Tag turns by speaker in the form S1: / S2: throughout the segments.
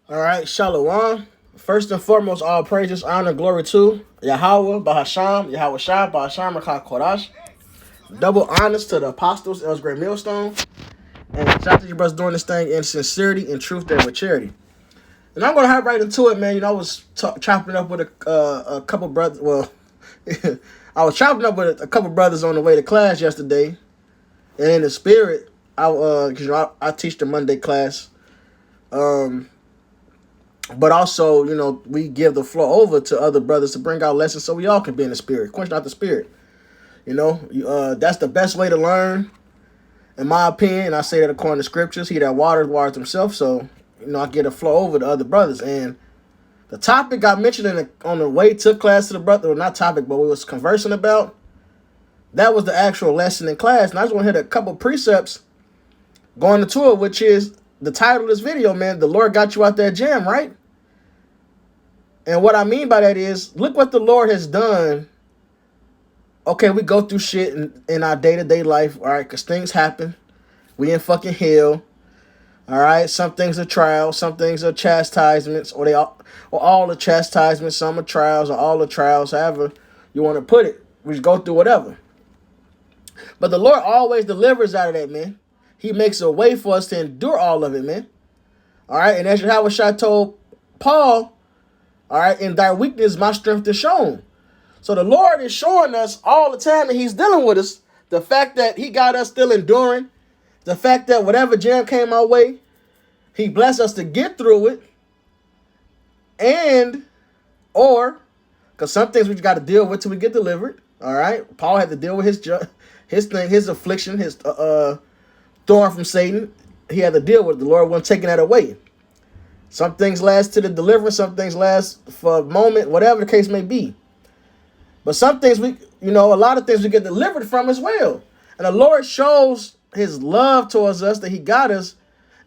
S1: All right, Shalom. First and foremost, all praises, honor, glory to Yahweh, Bahasham, Yahweh Shah, Bahasham, Rakha Kodash. Double honors to the apostles, Els Great Millstone. And shout out to you brothers doing this thing in sincerity and truth and with charity. And I'm going to hop right into it, man. You know, I was chopping up with a couple brothers. Well, I was chopping up with a couple brothers on the way to class yesterday. And in the spirit, because I teach the Monday class. But also, you know, we give the floor over to other brothers to bring out lessons so we all can be in the spirit. Question out the spirit. You know, that's the best way to learn, in my opinion. And I say that according to scriptures. He that waters himself. So, you know, I get a flow over to other brothers. And the topic I mentioned on the way to class to the brother, well, not topic, but we was conversing about, that was the actual lesson in class. And I just want to hit a couple precepts going into it, which is the title of this video, man. The Lord got you out that jam, right? And what I mean by that is, look what the Lord has done. Okay, we go through shit in our day-to-day life, all right, because things happen. We in fucking hell, all right? Some things are trials, some things are chastisements, or all the chastisements, some are trials, or all the trials, however you want to put it. We just go through whatever. But the Lord always delivers out of that, man. He makes a way for us to endure all of it, man. All right, and as Yahweh Shai told Paul, all right, in thy weakness, my strength is shown. So the Lord is showing us all the time that he's dealing with us. The fact that he got us still enduring. The fact that whatever jam came our way, he blessed us to get through it. Because some things we got to deal with till we get delivered. All right. Paul had to deal with his affliction, his thorn from Satan. He had to deal with it. The Lord wasn't taking that away. Some things last to the deliverance, some things last for a moment, whatever the case may be. But some things a lot of things we get delivered from as well. And the Lord shows his love towards us, that he got us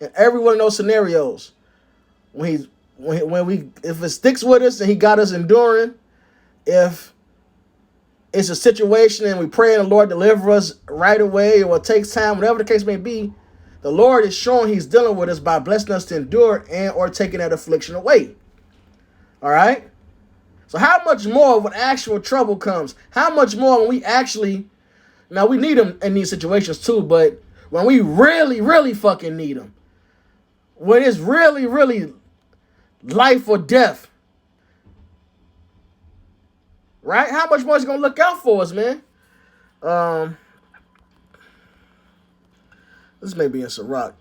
S1: in every one of those scenarios. If it sticks with us and he got us enduring, if it's a situation and we pray and the Lord deliver us right away, or it takes time, whatever the case may be, the Lord is showing he's dealing with us by blessing us to endure and or taking that affliction away. All right? So how much more when actual trouble comes? How much more when we actually... Now, we need them in these situations too, but when we really, really fucking need them, when it's really, really life or death, right? How much more is going to look out for us, man? This may be in Sirach.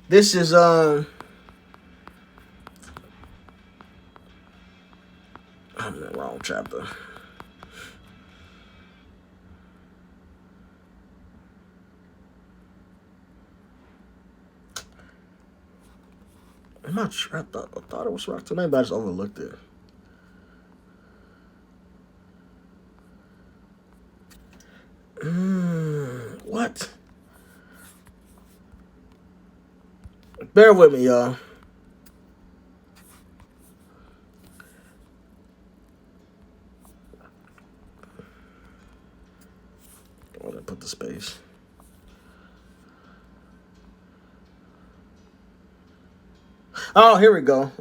S1: This is I'm in the wrong chapter. I'm not sure. I thought it was Sirach 2. Maybe I just overlooked it. What? Bear with me, y'all. I'm gonna put the space. Oh, here we go.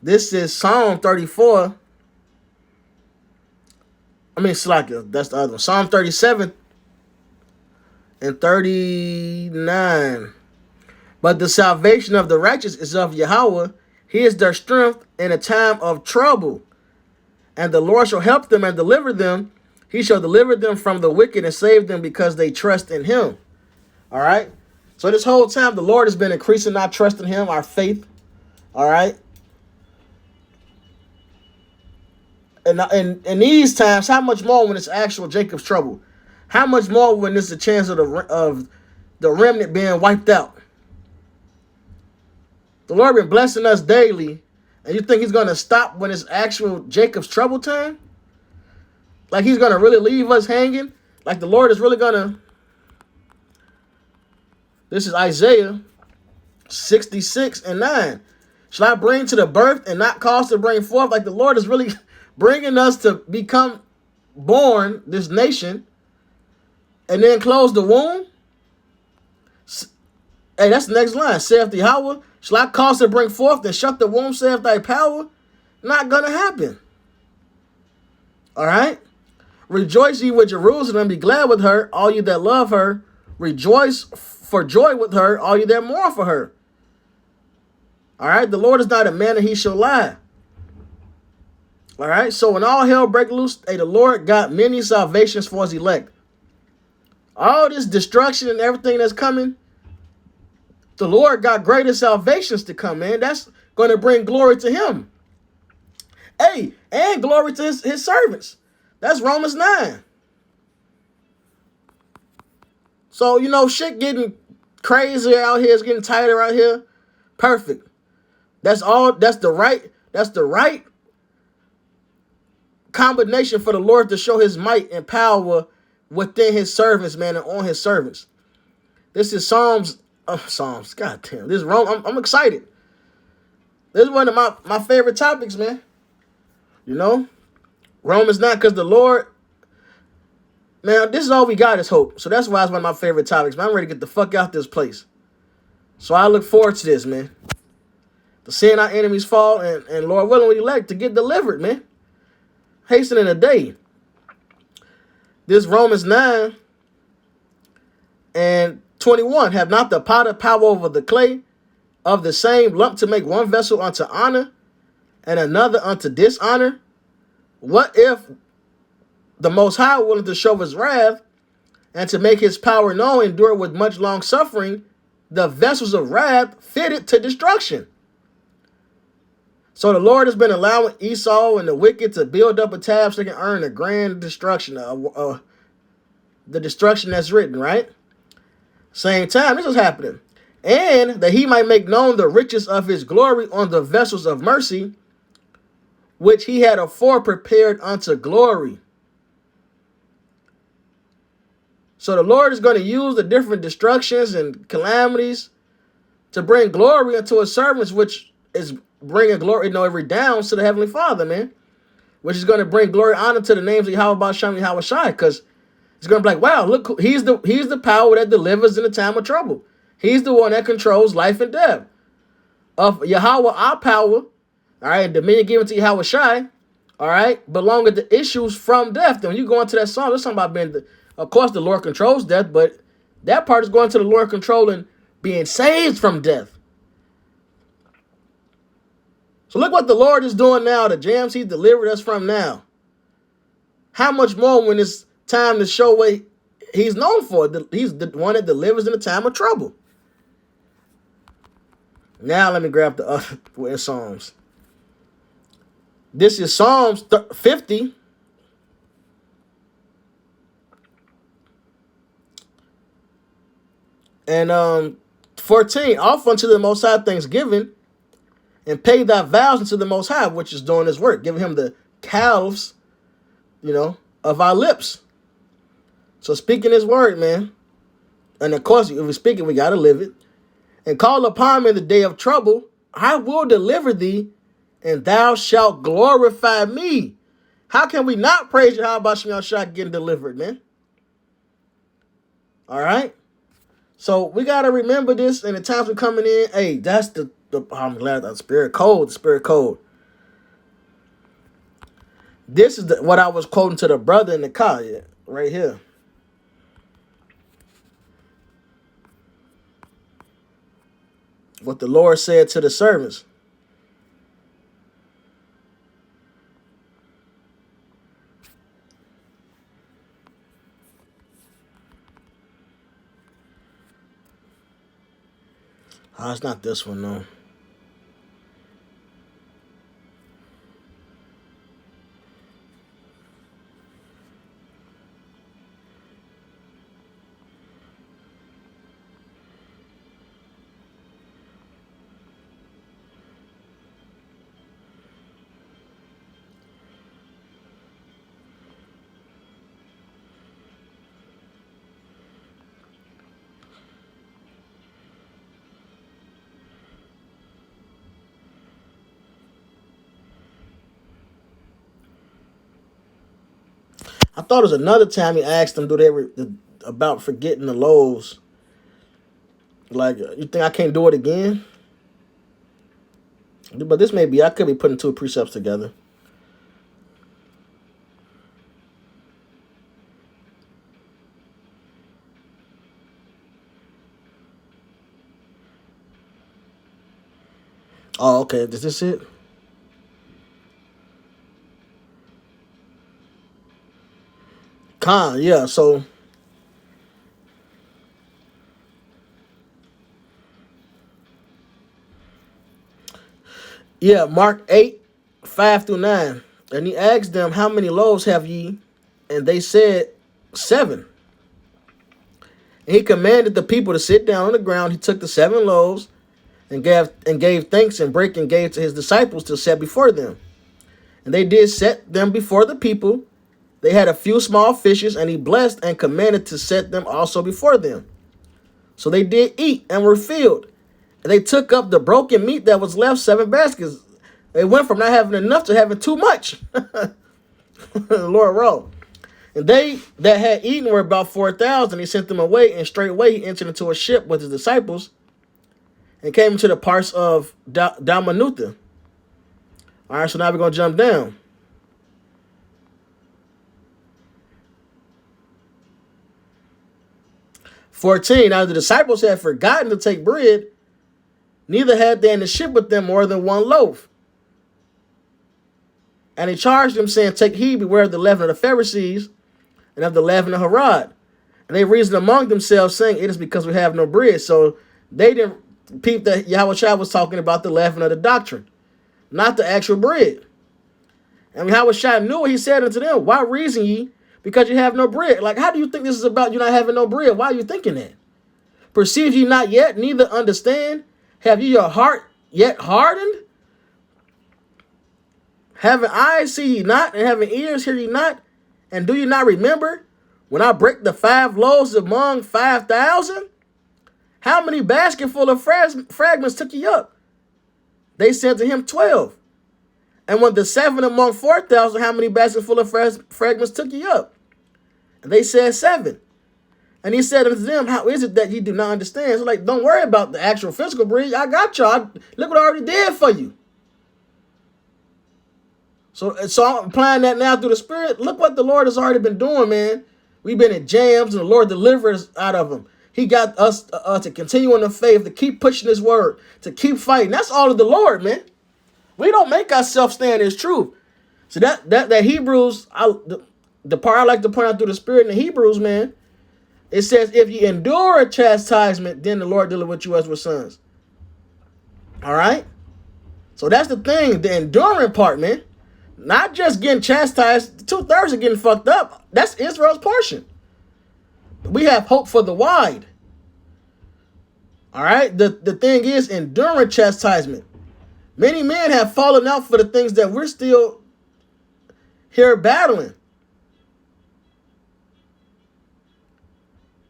S1: This is Psalm 34. Slack, that's the other one. Psalm 37 and 39. But the salvation of the righteous is of Yahweh. He is their strength in a time of trouble. And the Lord shall help them and deliver them. He shall deliver them from the wicked and save them because they trust in him. All right? So this whole time, the Lord has been increasing our trust in him, our faith. All right? And in these times, how much more when it's actual Jacob's trouble? How much more when there's a chance of the remnant being wiped out? The Lord been blessing us daily, and you think he's going to stop when it's actual Jacob's trouble time? Like he's going to really leave us hanging? Like the Lord is really going to... This is Isaiah 66 and 9. Shall I bring to the birth and not cause to bring forth? Like the Lord is really bringing us to become born, this nation, and then close the womb? Hey, that's the next line. Saith the Yahweh, shall I cause to bring forth and shut the womb, saith thy power? Not gonna happen. All right? Rejoice ye with Jerusalem, be glad with her, all you that love her. Rejoice for joy with her, all you that mourn for her. All right? The Lord is not a man that he shall lie. All right? So when all hell break loose, hey, the Lord got many salvations for his elect. All this destruction and everything that's coming, the Lord got greater salvations to come, man. That's going to bring glory to him. Hey, and glory to his servants. That's Romans 9. So, you know, shit getting crazier out here. It's getting tighter out here. Perfect. That's the right combination for the Lord to show his might and power within his servants, man, and on his servants. This is Psalms. God damn. This is Rome. I'm excited. This is one of my favorite topics, man. You know? Romans 9, because the Lord, man, this is all we got is hope. So that's why it's one of my favorite topics, man. I'm ready to get the fuck out this place. So I look forward to this, man. To seeing our enemies fall and Lord willing, we elect to get delivered, man. Hastening a day. This Romans 9 and 21. Have not the potter power over the clay of the same lump to make one vessel unto honor and another unto dishonor? What if the Most High, willing to show his wrath and to make his power known, endure with much long suffering the vessels of wrath fitted to destruction? So the Lord has been allowing Esau and the wicked to build up a tab so they can earn a grand destruction, the destruction that's written, right? Same time, this is happening. And that he might make known the riches of his glory on the vessels of mercy, which he had afore prepared unto glory. So the Lord is going to use the different destructions and calamities to bring glory unto his servants, which is bringing glory, every down to the Heavenly Father, man. Which is going to bring glory, honor to the names of Yahweh Ba'Shem Yahweh Shai, because it's going to be like, wow, look, he's the power that delivers in the time of trouble. He's the one that controls life and death. Of Yahweh, our power, all right, and dominion given to Yahweh Shai, all right, belonging to issues from death. Then when you go into that song, there's something about being, of course, the Lord controls death, but that part is going to the Lord controlling being saved from death. So look what the Lord is doing now, the jams he delivered us from now. How much more when it's time to show what he's known for? He's the one that delivers in the time of trouble. Now let me grab the other Psalms. This is Psalms 50. And 14. Offer unto the Most High thanksgiving, and pay thy vows unto the Most High, which is doing his work, giving him the calves, of our lips. So speaking his word, man. And of course, if we speak it, we got to live it. And call upon me in the day of trouble. I will deliver thee, and thou shalt glorify me. How can we not praise you? How about Shemel Shah getting delivered, man? All right. So we got to remember this, and the times we're coming in. Hey, that's the I'm glad the spirit code. The spirit code. This is what I was quoting to the brother in the car, right here. What the Lord said to the servants. Oh, it's not this one, no. I thought it was another time he asked them, about forgetting the loaves? Like, you think I can't do it again? But this may be, I could be putting two precepts together. Oh, okay. Is this it? Yeah. So, yeah, Mark 8, 5 through 9. And he asked them, how many loaves have ye? And they said, 7. And he commanded the people to sit down on the ground. He took the 7 loaves and gave thanks and brake and gave to his disciples to set before them. And they did set them before the people. They had a few small fishes, and he blessed and commanded to set them also before them. So they did eat and were filled. And they took up the broken meat that was left, 7 baskets. They went from not having enough to having too much. Lord wrote. And they that had eaten were about 4,000. He sent them away, and straightway he entered into a ship with his disciples and came into the parts of Dalmanutha. All right, so now we're going to jump down. 14. Now the disciples had forgotten to take bread, neither had they in the ship with them more than 1 loaf. And he charged them, saying, take heed, beware of the leaven of the Pharisees and of the leaven of Herod. And they reasoned among themselves, saying, it is because we have no bread. So they didn't peep that Yahushua was talking about the leaven of the doctrine, not the actual bread. And Yahushua knew what he said unto them. Why reason ye? Because you have no bread. Like, how do you think this is about you not having no bread? Why are you thinking that? Perceive ye not yet, neither understand? Have you your heart yet hardened? Having eyes see ye not, and having ears hear ye not? And do you not remember when I break the 5 loaves among 5,000? How many basketful of fragments took ye up? They said to him, 12. And when the 7 among 4,000, how many basketful of fragments took ye up? And they said 7. And he said unto them, how is it that ye do not understand? So like, don't worry about the actual physical bread. I got y'all. Look what I already did for you. So I'm applying that now through the Spirit. Look what the Lord has already been doing, man. We've been in jams, and the Lord delivered us out of them. He got us to continue in the faith, to keep pushing his word, to keep fighting. That's all of the Lord, man. We don't make ourselves stand as truth. So that Hebrews, the part I like to point out through the Spirit in the Hebrews, man, it says, if you endure a chastisement, then the Lord dealeth with you as with sons. All right? So that's the thing, the enduring part, man. Not just getting chastised. 2/3 are getting fucked up. That's Israel's portion. We have hope for the wide. All right? The thing is enduring chastisement. Many men have fallen out for the things that we're still here battling.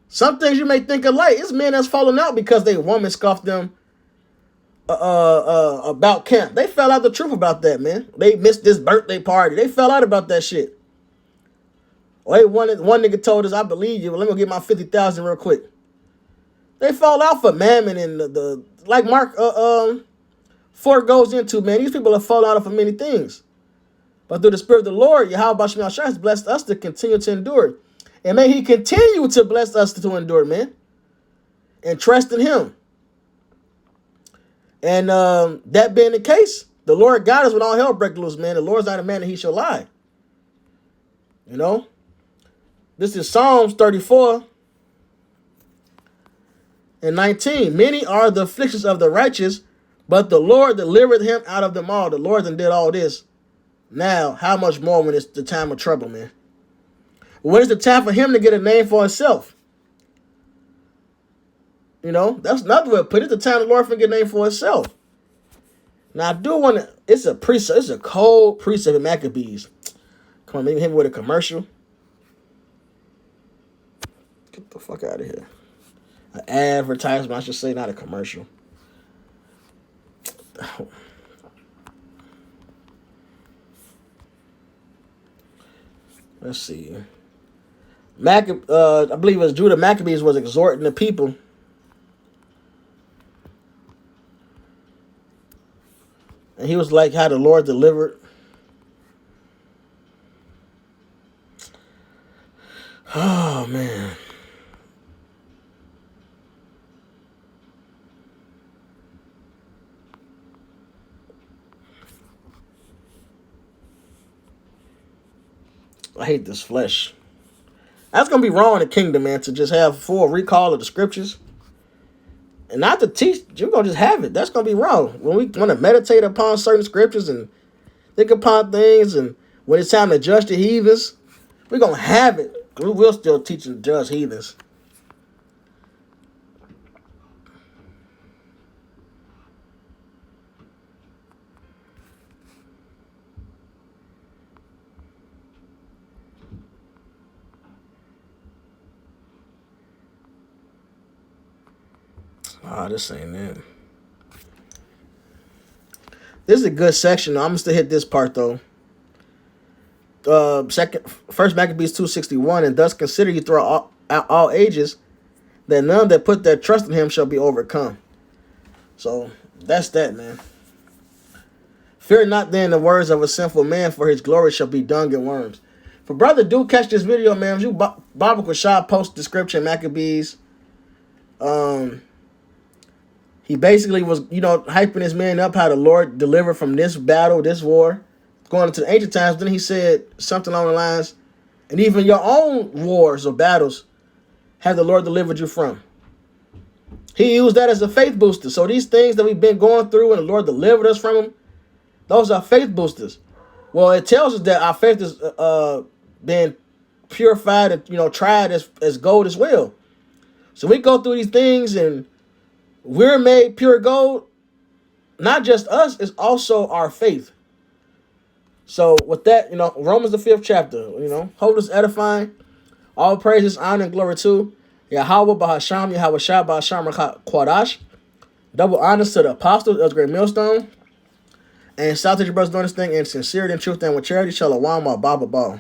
S1: Some things you may think are light. It's men that's fallen out because they woman scoffed them about camp. They fell out the truth about that, man. They missed this birthday party. They fell out about that shit. Or one nigga told us, I believe you, but let me go get my 50,000 real quick. They fall out for mammon and the like Mark 4 goes into, man. These people have fallen out for many things. But through the Spirit of the Lord, Yahweh Shema Shai has blessed us to continue to endure. And may he continue to bless us to endure, man. And trust in him. And that being the case, the Lord got us when all hell breaks loose, man. The Lord's not a man that he shall lie. You know? This is Psalms 34 and 19. Many are the afflictions of the righteous, but the Lord delivered him out of them all. The Lord done did all this. Now, how much more when it's the time of trouble, man? When is the time for him to get a name for himself? You know, that's another way to put it. The time the Lord for get a name for himself. Now, I do want to, it's a precept, it's a cold precept in Maccabees. Come on, maybe hit me with a commercial. Get the fuck out of here. An advertisement, I should say, not a commercial. Let's see. I believe it was Judah Maccabees was exhorting the people. And he was like how the Lord delivered. Oh, man. I hate this flesh. That's going to be wrong in the kingdom, man, to just have full recall of the scriptures. And not to teach, you're going to just have it. That's going to be wrong. When we want to meditate upon certain scriptures and think upon things, and when it's time to judge the heathens, we're going to have it. We will still teach and judge heathens. Ah, this ain't it. This is a good section. I'm gonna still hit this part though. First Maccabees 2:61, and thus consider you throughout all ages that none that put their trust in him shall be overcome. So that's that, man. Fear not then the words of a sinful man, for his glory shall be dung and worms. For brother, do catch this video, man. You Bible Rashad post description Maccabees. He basically was, hyping his man up how the Lord delivered from this battle, this war, going into the ancient times. Then he said something along the lines, and even your own wars or battles have the Lord delivered you from. He used that as a faith booster. So these things that we've been going through and the Lord delivered us from them, those are faith boosters. Well, it tells us that our faith is being purified and tried as gold as well. So we go through these things and we're made pure gold. Not just us, it's also our faith. So with that, Romans the 5th chapter, hold us edifying. All praises, honor, and glory to Yahweh Bahasham, Yahweh Shah Bahasham Quadash. Double honors to the apostles of the great millstone. And shout out to your brothers doing this thing in sincerity and truth and with charity. Shalom, Baba Ball.